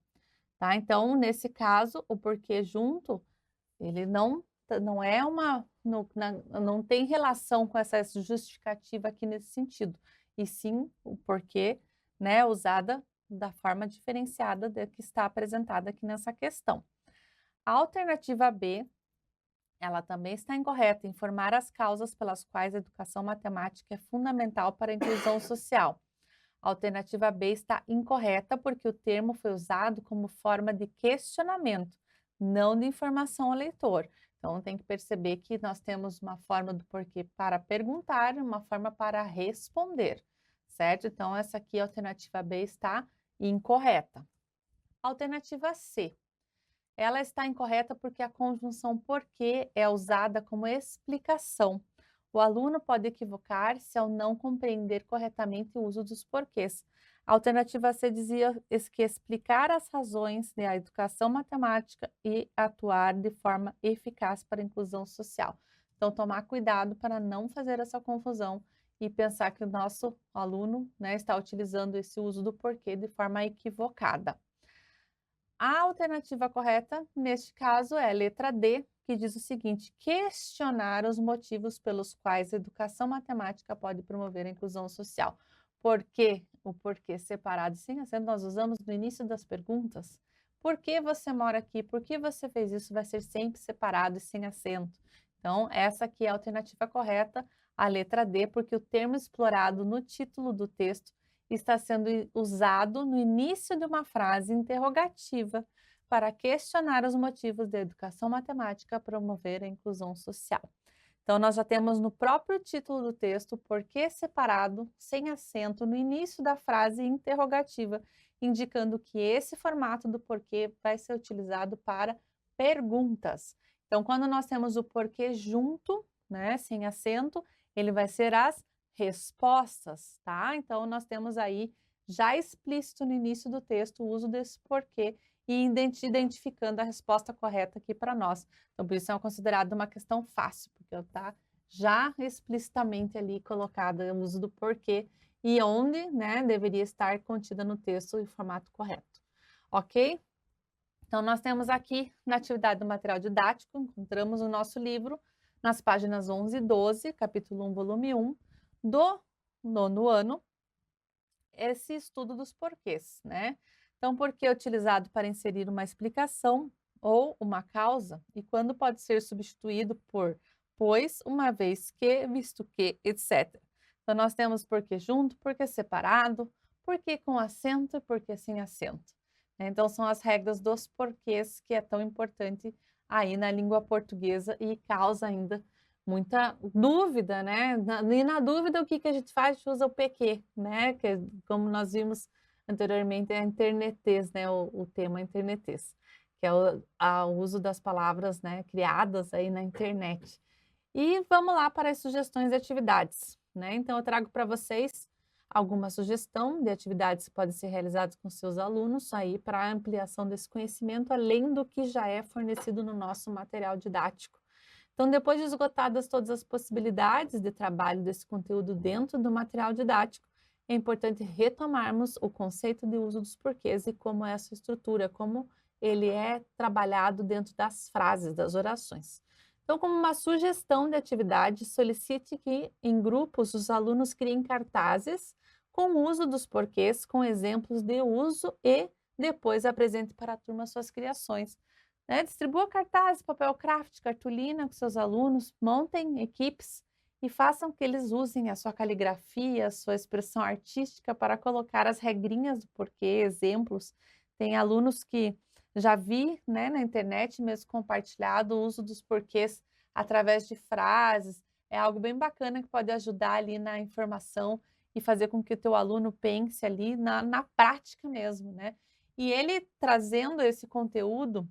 tá? Então, nesse caso, o porque junto, ele não é não tem relação com essa justificativa aqui nesse sentido, e sim o porquê, né, usada da forma diferenciada que está apresentada aqui nessa questão. A alternativa B, ela também está incorreta, informar as causas pelas quais a educação matemática é fundamental para a inclusão social. A alternativa B está incorreta porque o termo foi usado como forma de questionamento, não de informação ao leitor. Então, tem que perceber que nós temos uma forma do porquê para perguntar e uma forma para responder, certo? Então, essa aqui, a alternativa B, está incorreta. Alternativa C. Ela está incorreta porque a conjunção porque é usada como explicação. O aluno pode equivocar-se ao não compreender corretamente o uso dos porquês. A alternativa C dizia que explicar as razões da educação matemática e atuar de forma eficaz para a inclusão social. Então, tomar cuidado para não fazer essa confusão e pensar que o nosso aluno, né, está utilizando esse uso do porquê de forma equivocada. A alternativa correta, neste caso, é a letra D, que diz o seguinte: questionar os motivos pelos quais a educação matemática pode promover a inclusão social. Por quê? O porquê separado sem acento nós usamos no início das perguntas. Por que você mora aqui? Por que você fez isso? Vai ser sempre separado e sem acento. Então, essa aqui é a alternativa correta, a letra D, porque o termo explorado no título do texto está sendo usado no início de uma frase interrogativa para questionar os motivos da educação matemática promover a inclusão social. Então, nós já temos no próprio título do texto porquê separado, sem acento, no início da frase interrogativa, indicando que esse formato do porquê vai ser utilizado para perguntas. Então, quando nós temos o porquê junto, né, sem acento, ele vai ser as respostas, tá? Então, nós temos aí já explícito no início do texto o uso desse porquê e identificando a resposta correta aqui para nós. Então, por isso é considerado uma questão fácil, porque está já explicitamente ali colocada o uso do porquê e onde, né, deveria estar contida no texto em formato correto. Ok? Então, nós temos aqui na atividade do material didático, encontramos o nosso livro nas páginas 11 e 12, capítulo 1, volume 1, do 9º ano, esse estudo dos porquês, né? Então, porquê é utilizado para inserir uma explicação ou uma causa e quando pode ser substituído por pois, uma vez que, visto que, etc. Então, nós temos porquê junto, porquê separado, porquê com acento e porquê sem acento. Então, são as regras dos porquês que é tão importante aí na língua portuguesa e causa ainda muita dúvida, né? E na dúvida, o que a gente faz? A gente usa o PQ, né? Que, como nós vimos anteriormente, é a internetês, né? O tema internetês, que é o uso das palavras, né, criadas aí na internet. E vamos lá para as sugestões de atividades, né? Então, eu trago para vocês alguma sugestão de atividades que podem ser realizadas com seus alunos aí para a ampliação desse conhecimento, além do que já é fornecido no nosso material didático. Então, depois de esgotadas todas as possibilidades de trabalho desse conteúdo dentro do material didático, é importante retomarmos o conceito de uso dos porquês e como é essa estrutura, como ele é trabalhado dentro das frases, das orações. Então, como uma sugestão de atividade, solicite que, em grupos, os alunos criem cartazes com o uso dos porquês, com exemplos de uso e depois apresente para a turma suas criações. Né? Distribua cartazes, papel craft, cartolina com seus alunos, montem equipes e façam que eles usem a sua caligrafia, a sua expressão artística para colocar as regrinhas do porquê, exemplos. Tem alunos que já vi, né, na internet mesmo compartilhado o uso dos porquês através de frases. É algo bem bacana que pode ajudar ali na informação e fazer com que o teu aluno pense ali na prática mesmo, né? E ele trazendo esse conteúdo,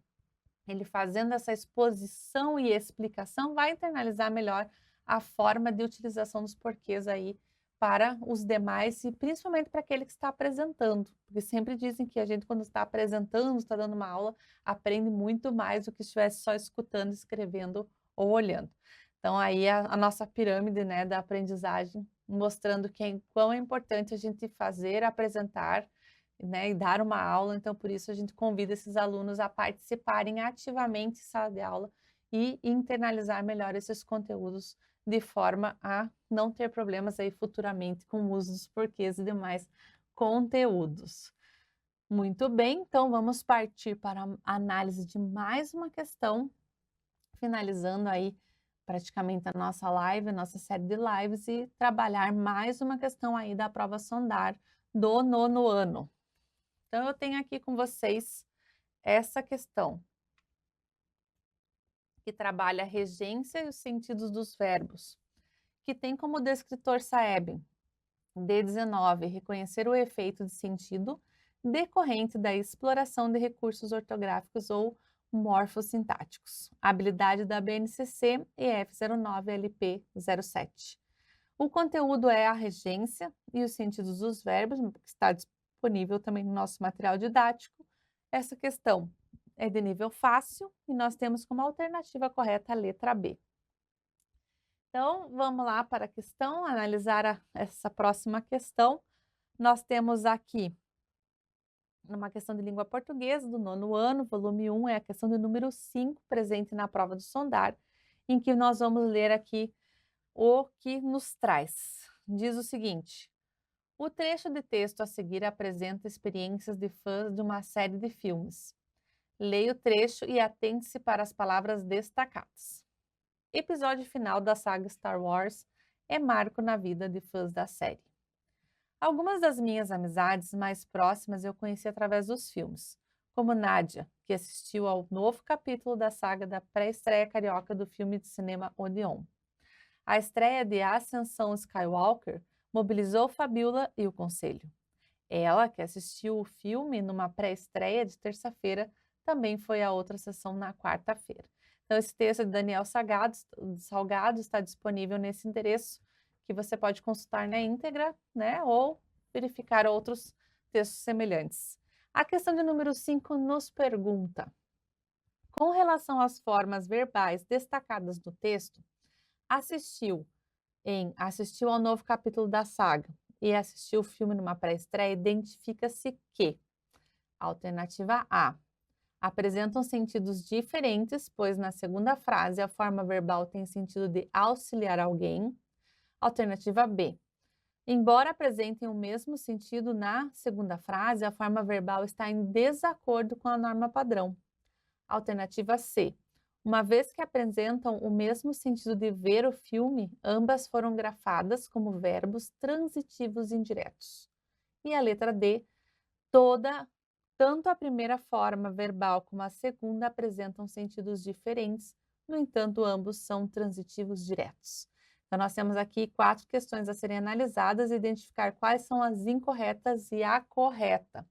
ele fazendo essa exposição e explicação, vai internalizar melhor a forma de utilização dos porquês aí para os demais e principalmente para aquele que está apresentando, porque sempre dizem que a gente, quando está apresentando, está dando uma aula, aprende muito mais do que se estivesse só escutando, escrevendo ou olhando. Então, aí a nossa pirâmide, né, da aprendizagem, mostrando quão é importante a gente fazer, apresentar, né, e dar uma aula. Então, por isso, a gente convida esses alunos a participarem ativamente em sala de aula e internalizar melhor esses conteúdos de forma a não ter problemas aí futuramente com o uso dos porquês e demais conteúdos. Muito bem, então vamos partir para a análise de mais uma questão, finalizando aí praticamente a nossa live, a nossa série de lives e trabalhar mais uma questão aí da prova sondar do 9º ano. Então eu tenho aqui com vocês essa questão que trabalha a regência e os sentidos dos verbos, que tem como descritor Saeb, D19, reconhecer o efeito de sentido decorrente da exploração de recursos ortográficos ou morfossintáticos. Habilidade da BNCC EF09LP07. O conteúdo é a regência e os sentidos dos verbos, que está disponível também no nosso material didático. Essa questão é de nível fácil e nós temos como alternativa correta a letra B. Então, vamos lá para a questão, analisar essa próxima questão. Nós temos aqui uma questão de língua portuguesa do 9º ano, volume 1, é a questão de número 5, presente na prova do sondar, em que nós vamos ler aqui o que nos traz. Diz o seguinte: o trecho de texto a seguir apresenta experiências de fãs de uma série de filmes. Leia o trecho e atente-se para as palavras destacadas. Episódio final da saga Star Wars é marco na vida de fãs da série. Algumas das minhas amizades mais próximas eu conheci através dos filmes, como Nádia, que assistiu ao novo capítulo da saga da pré-estreia carioca do filme de cinema Odeon. A estreia de Ascensão Skywalker mobilizou Fabiola e o conselho. Ela, que assistiu o filme numa pré-estreia de terça-feira, também foi a outra sessão na quarta-feira. Então, esse texto de Daniel Salgado está disponível nesse endereço, que você pode consultar na íntegra, né, ou verificar outros textos semelhantes. A questão de número 5 nos pergunta: com relação às formas verbais destacadas no texto, assistiu ao novo capítulo da saga e assistiu o filme numa pré-estreia, identifica-se que, alternativa A, apresentam sentidos diferentes, pois na segunda frase a forma verbal tem sentido de auxiliar alguém. Alternativa B. Embora apresentem o mesmo sentido na segunda frase, a forma verbal está em desacordo com a norma padrão. Alternativa C. Uma vez que apresentam o mesmo sentido de ver o filme, ambas foram grafadas como verbos transitivos indiretos. E a letra D. Tanto a primeira forma verbal como a segunda apresentam sentidos diferentes, no entanto, ambos são transitivos diretos. Então, nós temos aqui 4 questões a serem analisadas e identificar quais são as incorretas e a correta.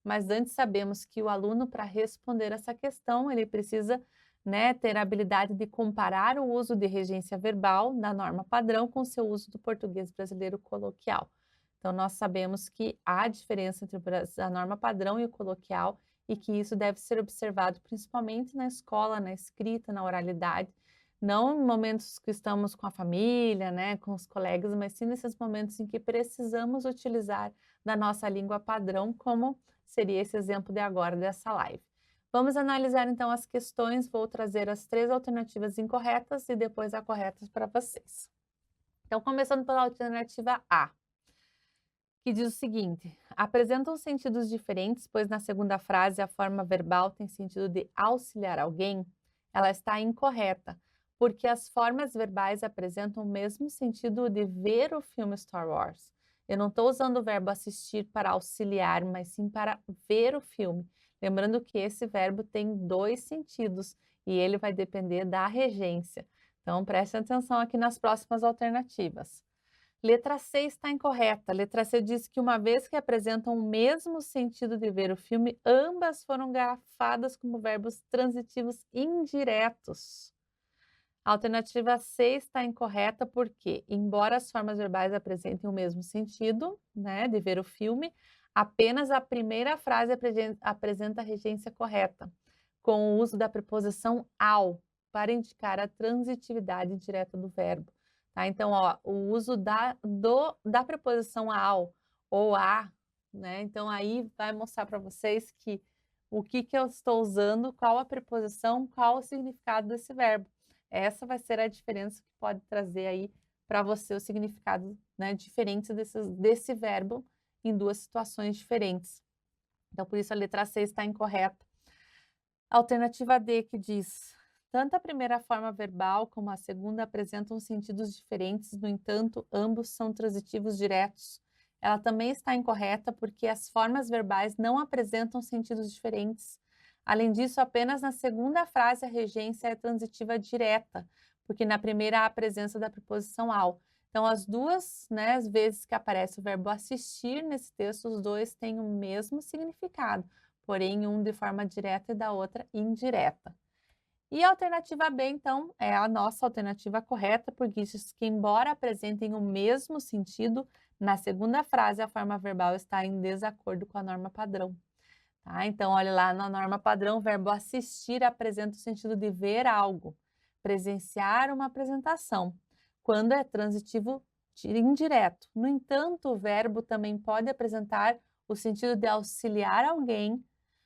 Mas antes sabemos que o aluno, para responder essa questão, ele precisa, né, ter a habilidade de comparar o uso de regência verbal da norma padrão com o seu uso do português brasileiro coloquial. Então, nós sabemos que há diferença entre a norma padrão e o coloquial e que isso deve ser observado principalmente na escola, na escrita, na oralidade, não em momentos que estamos com a família, né, com os colegas, mas sim nesses momentos em que precisamos utilizar da nossa língua padrão, como seria esse exemplo de agora dessa live. Vamos analisar então as questões, vou trazer as 3 alternativas incorretas e depois a correta para vocês. Então, começando pela alternativa A, que diz o seguinte: apresentam sentidos diferentes, pois na segunda frase a forma verbal tem sentido de auxiliar alguém. Ela está incorreta, porque as formas verbais apresentam o mesmo sentido de ver o filme Star Wars. Eu não estou usando o verbo assistir para auxiliar, mas sim para ver o filme. Lembrando que esse verbo tem 2 sentidos e ele vai depender da regência. Então, preste atenção aqui nas próximas alternativas. Letra C está incorreta. Letra C diz que uma vez que apresentam o mesmo sentido de ver o filme, ambas foram grafadas como verbos transitivos indiretos. A alternativa C está incorreta porque, embora as formas verbais apresentem o mesmo sentido, né, de ver o filme, apenas a primeira frase apresenta a regência correta, com o uso da preposição ao, para indicar a transitividade direta do verbo. Tá? Então, ó, o uso da preposição ao ou a, né? Então, aí vai mostrar para vocês que o que eu estou usando, qual a preposição, qual o significado desse verbo. Essa vai ser a diferença que pode trazer aí para você o significado, né, diferente desse verbo em duas situações diferentes. Então, por isso a letra C está incorreta. Alternativa D, que diz: tanto a primeira forma verbal como a segunda apresentam sentidos diferentes, no entanto, ambos são transitivos diretos. Ela também está incorreta porque as formas verbais não apresentam sentidos diferentes. Além disso, apenas na segunda frase a regência é transitiva direta, porque na primeira há a presença da preposição ao. Então, as duas, né, as vezes que aparece o verbo assistir nesse texto, os dois têm o mesmo significado, porém um de forma direta e da outra indireta. E a alternativa B, então, é a nossa alternativa correta, porque diz que, embora apresentem o mesmo sentido, na segunda frase a forma verbal está em desacordo com a norma padrão. Tá? Então, olha lá, na norma padrão, o verbo assistir apresenta o sentido de ver algo, presenciar uma apresentação, quando é transitivo indireto. No entanto, o verbo também pode apresentar o sentido de auxiliar alguém,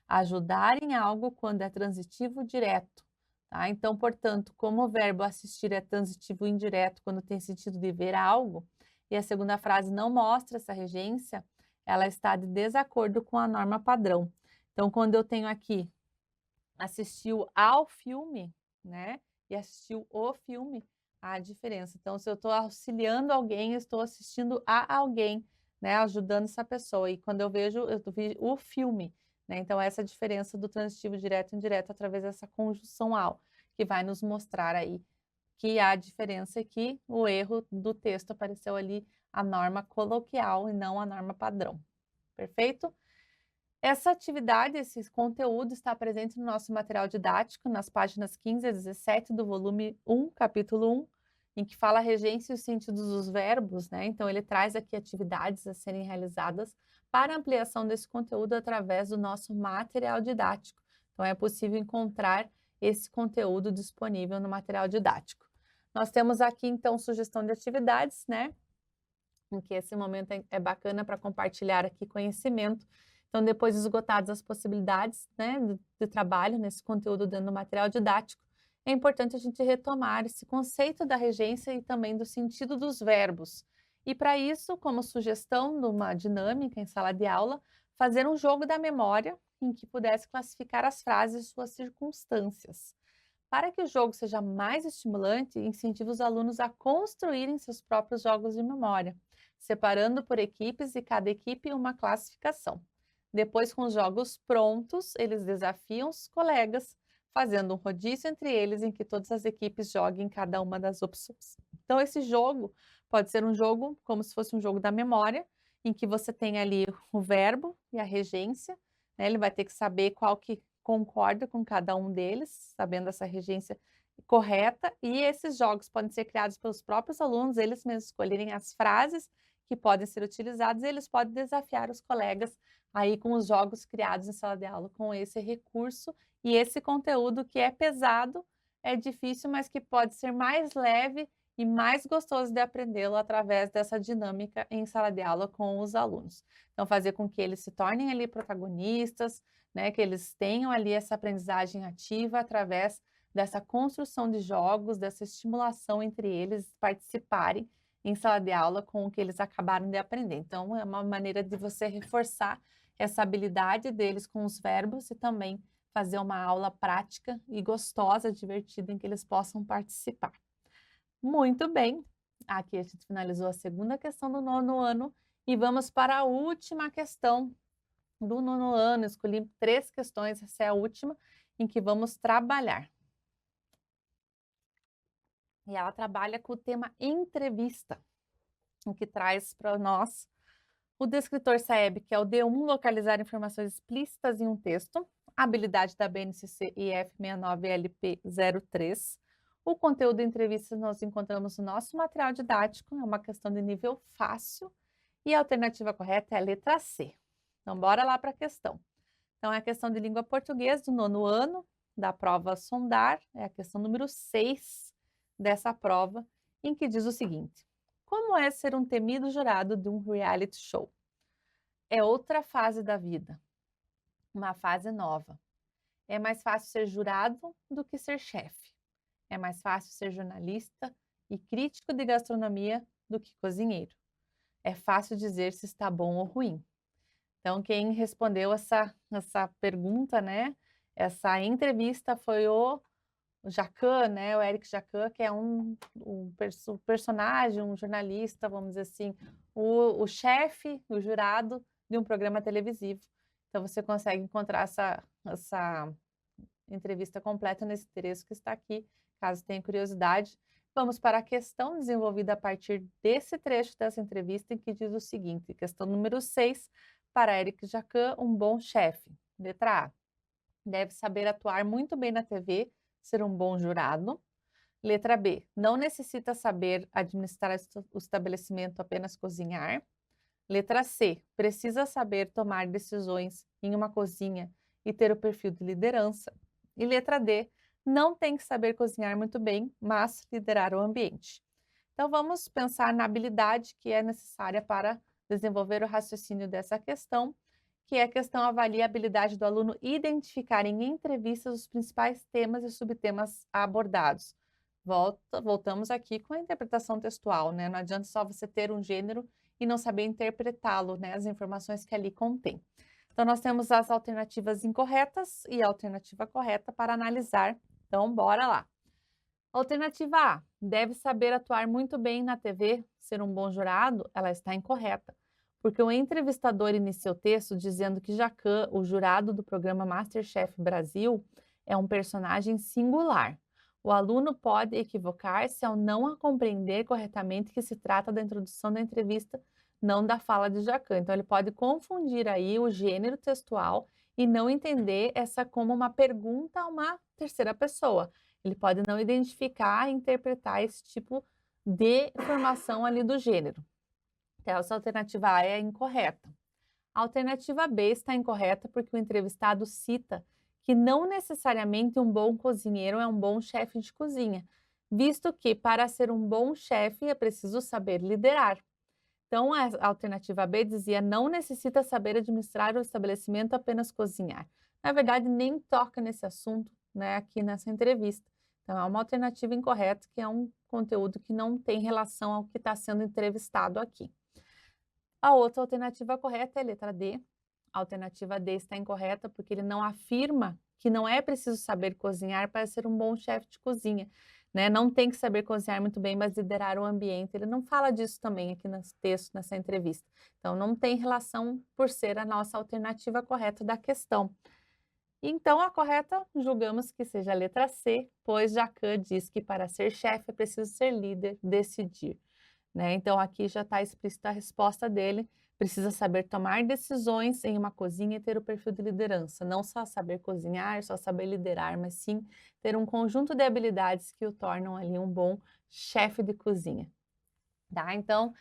ajudar em algo, quando é transitivo direto. Tá? Então, portanto, como o verbo assistir é transitivo indireto quando tem sentido de ver algo, e a segunda frase não mostra essa regência, ela está de desacordo com a norma padrão. Então, quando eu tenho aqui assistiu ao filme, né, e assistiu o filme, há a diferença. Então, se eu estou auxiliando alguém, eu estou assistindo a alguém, né, ajudando essa pessoa. E quando eu vi o filme, né, então essa é a diferença do transitivo direto e indireto através dessa conjunção ao, que vai nos mostrar aí que há diferença e que o erro do texto apareceu ali a norma coloquial e não a norma padrão. Perfeito? Essa atividade, esse conteúdo está presente no nosso material didático, nas páginas 15 a 17 do volume 1, capítulo 1, em que fala a regência e os sentidos dos verbos, né? Então, ele traz aqui atividades a serem realizadas para ampliação desse conteúdo através do nosso material didático. Então, é possível encontrar esse conteúdo disponível no material didático. Nós temos aqui, então, sugestão de atividades, né? Em que esse momento é bacana para compartilhar aqui conhecimento. Então, depois de esgotadas as possibilidades, né, de trabalho nesse conteúdo dentro do material didático, é importante a gente retomar esse conceito da regência e também do sentido dos verbos. E para isso, como sugestão de uma dinâmica em sala de aula, fazer um jogo da memória em que pudesse classificar as frases e suas circunstâncias. Para que o jogo seja mais estimulante, incentive os alunos a construírem seus próprios jogos de memória, separando por equipes e cada equipe uma classificação. Depois, com os jogos prontos, eles desafiam os colegas, fazendo um rodízio entre eles em que todas as equipes joguem cada uma das opções. Então, esse jogo pode ser um jogo como se fosse um jogo da memória, em que você tem ali o verbo e a regência, né? Ele vai ter que saber qual que concorda com cada um deles, sabendo essa regência correta, e esses jogos podem ser criados pelos próprios alunos, eles mesmos escolherem as frases que podem ser utilizadas, e eles podem desafiar os colegas aí com os jogos criados em sala de aula, com esse recurso e esse conteúdo que é pesado, é difícil, mas que pode ser mais leve e mais gostoso de aprendê-lo através dessa dinâmica em sala de aula com os alunos. Então, fazer com que eles se tornem ali protagonistas, né, que eles tenham ali essa aprendizagem ativa através dessa construção de jogos, dessa estimulação entre eles participarem em sala de aula com o que eles acabaram de aprender. Então, é uma maneira de você reforçar essa habilidade deles com os verbos e também fazer uma aula prática e gostosa, divertida, em que eles possam participar. Muito bem, aqui a gente finalizou a segunda questão do 9º ano e vamos para a última questão do 9º ano. Escolhi 3 questões, essa é a última, em que vamos trabalhar. E ela trabalha com o tema entrevista, o que traz para nós o descritor SAEB, que é o D1, localizar informações explícitas em um texto, a habilidade da BNCC IF 69LP03, O conteúdo da entrevista nós encontramos no nosso material didático, é uma questão de nível fácil, e a alternativa correta é a letra C. Então, bora lá para a questão. Então, é a questão de língua portuguesa do 9º ano, da prova Sondar, é a questão número 6 dessa prova, em que diz o seguinte: como é ser um temido jurado de um reality show? É outra fase da vida, uma fase nova. É mais fácil ser jurado do que ser chefe. É mais fácil ser jornalista e crítico de gastronomia do que cozinheiro. É fácil dizer se está bom ou ruim. Então, quem respondeu essa pergunta, né? Essa entrevista foi o Jacan, né? O Eric Jacan, que é um personagem, um jornalista, vamos dizer assim, o chefe, o jurado de um programa televisivo. Então, você consegue encontrar essa entrevista completa nesse endereço que está aqui, caso tenha curiosidade. Vamos para a questão desenvolvida a partir desse trecho dessa entrevista, em que diz o seguinte, questão número 6, para Eric Jacan, um bom chefe. Letra A. Deve saber atuar muito bem na TV, ser um bom jurado. Letra B. Não necessita saber administrar o estabelecimento, apenas cozinhar. Letra C. Precisa saber tomar decisões em uma cozinha e ter o perfil de liderança. E letra D. Não tem que saber cozinhar muito bem, mas liderar o ambiente. Então, vamos pensar na habilidade que é necessária para desenvolver o raciocínio dessa questão, que é a questão avalia a habilidade do aluno identificar em entrevistas os principais temas e subtemas abordados. Voltamos aqui com a interpretação textual, né? Não adianta só você ter um gênero e não saber interpretá-lo, né? As informações que ali contém. Então, nós temos as alternativas incorretas e a alternativa correta para analisar. Então, bora lá. Alternativa A, deve saber atuar muito bem na TV, ser um bom jurado, ela está incorreta, porque o entrevistador inicia o texto dizendo que Jacan, o jurado do programa MasterChef Brasil, é um personagem singular. O aluno pode equivocar-se ao não compreender corretamente que se trata da introdução da entrevista, não da fala de Jacan. Então, ele pode confundir aí o gênero textual e não entender essa como uma pergunta a uma terceira pessoa. Ele pode não identificar e interpretar esse tipo de informação ali do gênero. Então, essa alternativa A é incorreta. A alternativa B está incorreta porque o entrevistado cita que não necessariamente um bom cozinheiro é um bom chefe de cozinha, visto que para ser um bom chefe é preciso saber liderar. Então, a alternativa B dizia não necessita saber administrar o estabelecimento, apenas cozinhar. Na verdade, nem toca nesse assunto, né, aqui nessa entrevista. Então, é uma alternativa incorreta, que é um conteúdo que não tem relação ao que está sendo entrevistado aqui. A outra alternativa correta é a letra D. A alternativa D está incorreta porque ele não afirma que não é preciso saber cozinhar para ser um bom chefe de cozinha, né? Não tem que saber cozinhar muito bem, mas liderar o ambiente. Ele não fala disso também aqui nesse texto, nessa entrevista. Então, não tem relação por ser a nossa alternativa correta da questão. Então, a correta, julgamos que seja a letra C, pois Jacan diz que para ser chefe é preciso ser líder, decidir. Né? Então, aqui já está explícita a resposta dele. Precisa saber tomar decisões em uma cozinha e ter o perfil de liderança. Não só saber cozinhar, só saber liderar, mas sim ter um conjunto de habilidades que o tornam ali um bom chefe de cozinha. Tá? Então,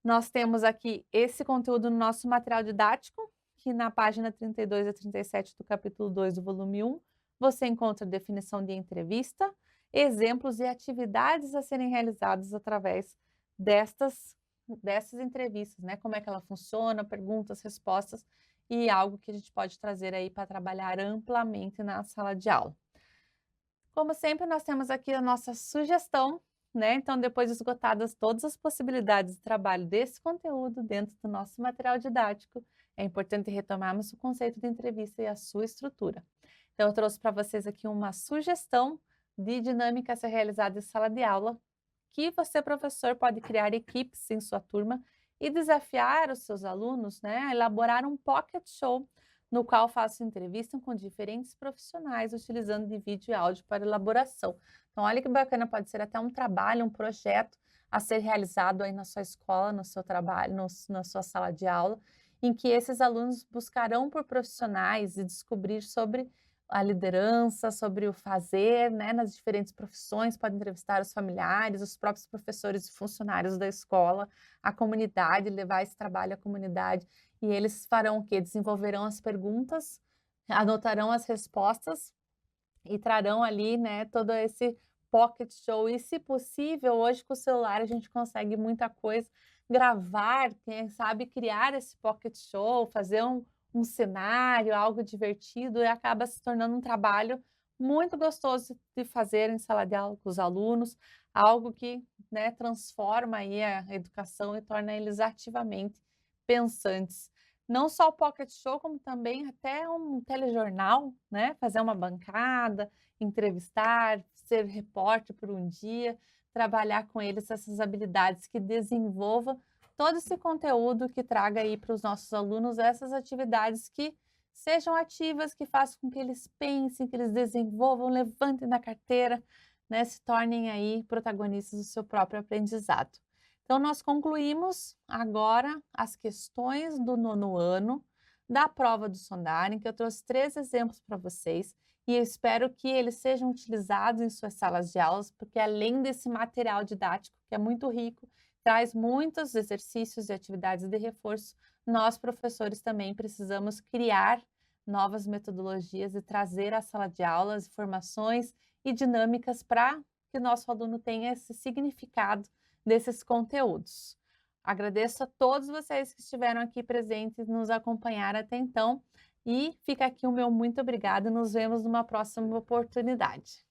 nós temos aqui esse conteúdo no nosso material didático, que na página 32 a 37 do capítulo 2 do volume 1, você encontra definição de entrevista, exemplos e atividades a serem realizadas através dessas entrevistas, né? Como é que ela funciona, perguntas, respostas e algo que a gente pode trazer aí para trabalhar amplamente na sala de aula. Como sempre, nós temos aqui a nossa sugestão, né? Então, depois de esgotadas todas as possibilidades de trabalho desse conteúdo dentro do nosso material didático, é importante retomarmos o conceito de entrevista e a sua estrutura. Então, eu trouxe para vocês aqui uma sugestão de dinâmica a ser realizada em sala de aula, que você, professor, pode criar equipes em sua turma e desafiar os seus alunos, né, a elaborar um pocket show no qual façam entrevista com diferentes profissionais, utilizando de vídeo e áudio para elaboração. Então, olha que bacana, pode ser até um trabalho, um projeto a ser realizado aí na sua escola, no seu trabalho, na sua sala de aula, em que esses alunos buscarão por profissionais e descobrir sobre a liderança, sobre o fazer, né, nas diferentes profissões, pode entrevistar os familiares, os próprios professores e funcionários da escola, a comunidade, levar esse trabalho à comunidade, e eles farão o quê? Desenvolverão as perguntas, anotarão as respostas e trarão ali, né, todo esse pocket show. E, se possível, hoje com o celular a gente consegue muita coisa, gravar, quem sabe criar esse pocket show, fazer um cenário, algo divertido, e acaba se tornando um trabalho muito gostoso de fazer em sala de aula com os alunos, algo que, né, transforma aí a educação e torna eles ativamente pensantes. Não só o pocket show, como também até um telejornal, né, fazer uma bancada, entrevistar, ser repórter por um dia, trabalhar com eles essas habilidades que desenvolva todo esse conteúdo, que traga aí para os nossos alunos essas atividades que sejam ativas, que façam com que eles pensem, que eles desenvolvam, levantem da carteira, né, se tornem aí protagonistas do seu próprio aprendizado. Então, nós concluímos agora as questões do 9º ano da prova do Sondar, em que eu trouxe 3 exemplos para vocês, e eu espero que eles sejam utilizados em suas salas de aulas, porque além desse material didático, que é muito rico, traz muitos exercícios e atividades de reforço, nós, professores, também precisamos criar novas metodologias e trazer à sala de aulas informações e dinâmicas para que o nosso aluno tenha esse significado desses conteúdos. Agradeço a todos vocês que estiveram aqui presentes, nos acompanharam até então, e fica aqui o meu muito obrigado. Nos vemos numa próxima oportunidade.